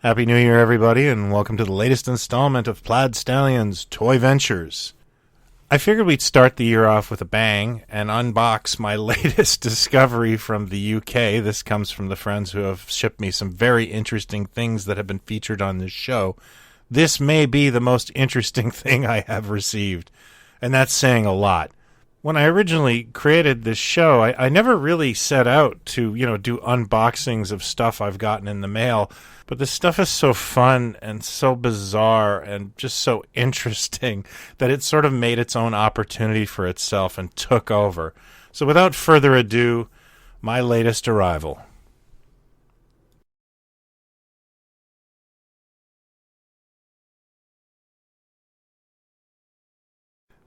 Happy New Year, everybody, and welcome to the latest installment of PlaidStallions Toy Ventures. I figured we'd start the year off with a bang and unbox my latest discovery from the UK. This comes from the friends who have shipped me some very interesting things that have been featured on this show. This may be the most interesting thing I have received, and that's saying a lot. When I originally created this show, I never really set out to, do unboxings of stuff I've gotten in the mail. But this stuff is so fun and so bizarre and just so interesting that it sort of made its own opportunity for itself and took over. So without further ado, my latest arrival.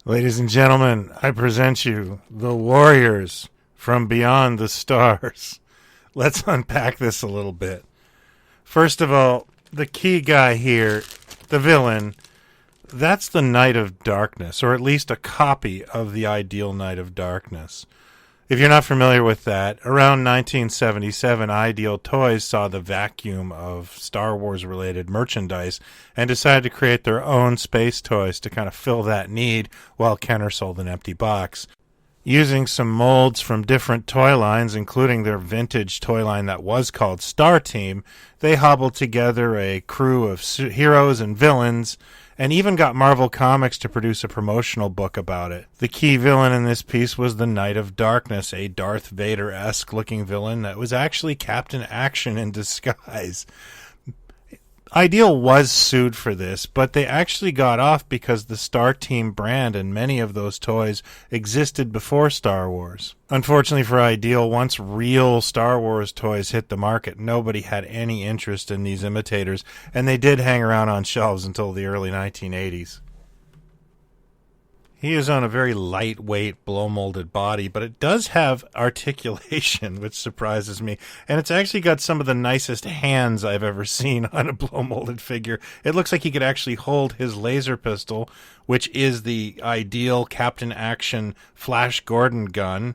Ladies and gentlemen, I present you the Warriors from Beyond the Stars. Let's unpack this a little bit. First of all, the key guy here, the villain, that's the Knight of Darkness, or at least a copy of the ideal Knight of Darkness. If you're not familiar with that, around 1977, Ideal Toys saw the vacuum of Star Wars-related merchandise and decided to create their own space toys to kind of fill that need while Kenner sold an empty box. Using some molds from different toy lines, including their vintage toy line that was called Star Team, they hobbled together a crew of heroes and villains, and even got Marvel Comics to produce a promotional book about it. The key villain in this piece was the Knight of Darkness, a Darth Vader-esque looking villain that was actually Captain Action in disguise. Ideal was sued for this, but they actually got off because the Star Team brand and many of those toys existed before Star Wars. Unfortunately for Ideal, once real Star Wars toys hit the market, nobody had any interest in these imitators, and they did hang around on shelves until the early 1980s. He is on a very lightweight, blow-molded body, but it does have articulation, which surprises me. And it's actually got some of the nicest hands I've ever seen on a blow-molded figure. It looks like he could actually hold his laser pistol, which is the ideal Captain Action Flash Gordon gun.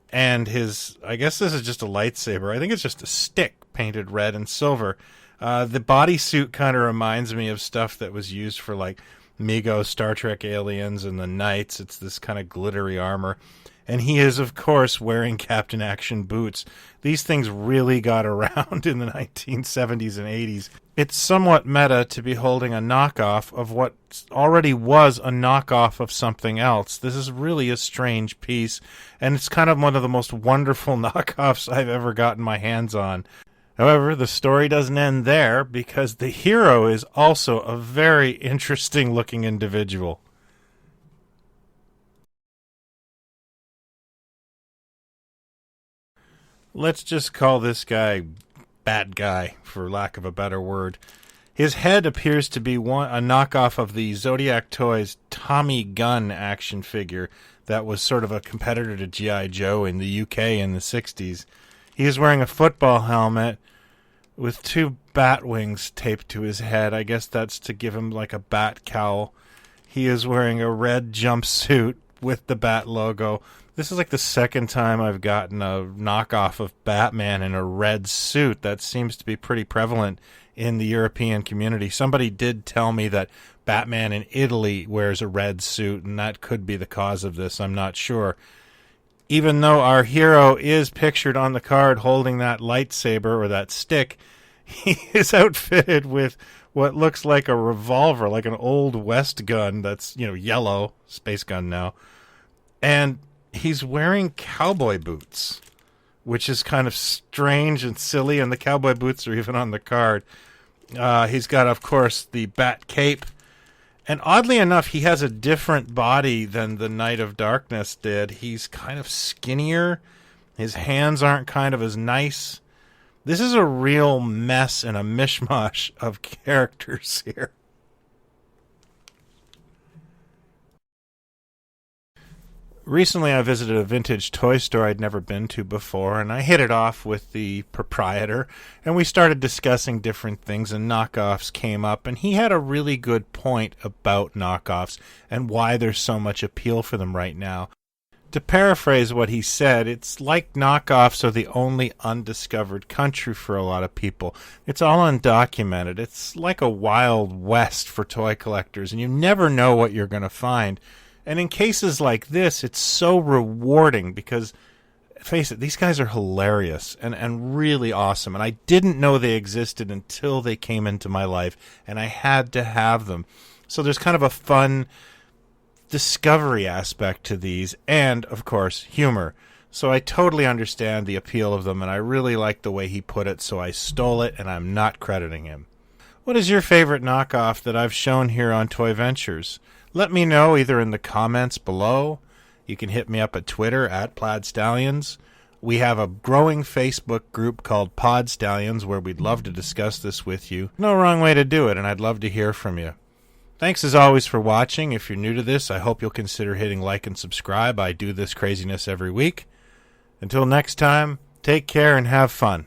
And his, I guess this is just a lightsaber. I think it's just a stick painted red and silver. The bodysuit kind of reminds me of stuff that was used for, like, Mego, Star Trek aliens, and the Knights. It's this kind of glittery armor. And he is, of course, wearing Captain Action boots. These things really got around in the 1970s and 80s. It's somewhat meta to be holding a knockoff of what already was a knockoff of something else. This is really a strange piece, and it's kind of one of the most wonderful knockoffs I've ever gotten my hands on. However, the story doesn't end there, because the hero is also a very interesting-looking individual. Let's just call this guy Bat Guy, for lack of a better word. His head appears to be a knockoff of the Zodiac Toys Tommy Gunn action figure that was sort of a competitor to G.I. Joe in the UK in the 60s. He is wearing a football helmet with two bat wings taped to his head. I guess that's to give him like a bat cowl. He is wearing a red jumpsuit with the bat logo. This is like the second time I've gotten a knockoff of Batman in a red suit. That seems to be pretty prevalent in the European community. Somebody did tell me that Batman in Italy wears a red suit, and that could be the cause of this. I'm not sure. Even though our hero is pictured on the card holding that lightsaber or that stick, he is outfitted with what looks like a revolver, like an old West gun that's, yellow, space gun now. And he's wearing cowboy boots, which is kind of strange and silly, and the cowboy boots are even on the card. He's got, of course, the bat cape. And oddly enough, he has a different body than the Knight of Darkness did. He's kind of skinnier. His hands aren't kind of as nice. This is a real mess and a mishmash of characters here. Recently, I visited a vintage toy store I'd never been to before, and I hit it off with the proprietor, and we started discussing different things, and knockoffs came up, and he had a really good point about knockoffs and why there's so much appeal for them right now. To paraphrase what he said, it's like knockoffs are the only undiscovered country for a lot of people. It's all undocumented. It's like a wild west for toy collectors, and you never know what you're going to find. And in cases like this, it's so rewarding because, face it, these guys are hilarious and really awesome. And I didn't know they existed until they came into my life, and I had to have them. So there's kind of a fun discovery aspect to these, and of course humor. So I totally understand the appeal of them, and I really like the way he put it, so I stole it, and I'm not crediting him. What is your favorite knockoff that I've shown here on Toy Ventures? Let me know either in the comments below. You can hit me up at Twitter at PlaidStallions. We have a growing Facebook group called PodStallions where we'd love to discuss this with you. No wrong way to do it, and I'd love to hear from you. Thanks as always for watching. If you're new to this, I hope you'll consider hitting like and subscribe. I do this craziness every week. Until next time, take care and have fun.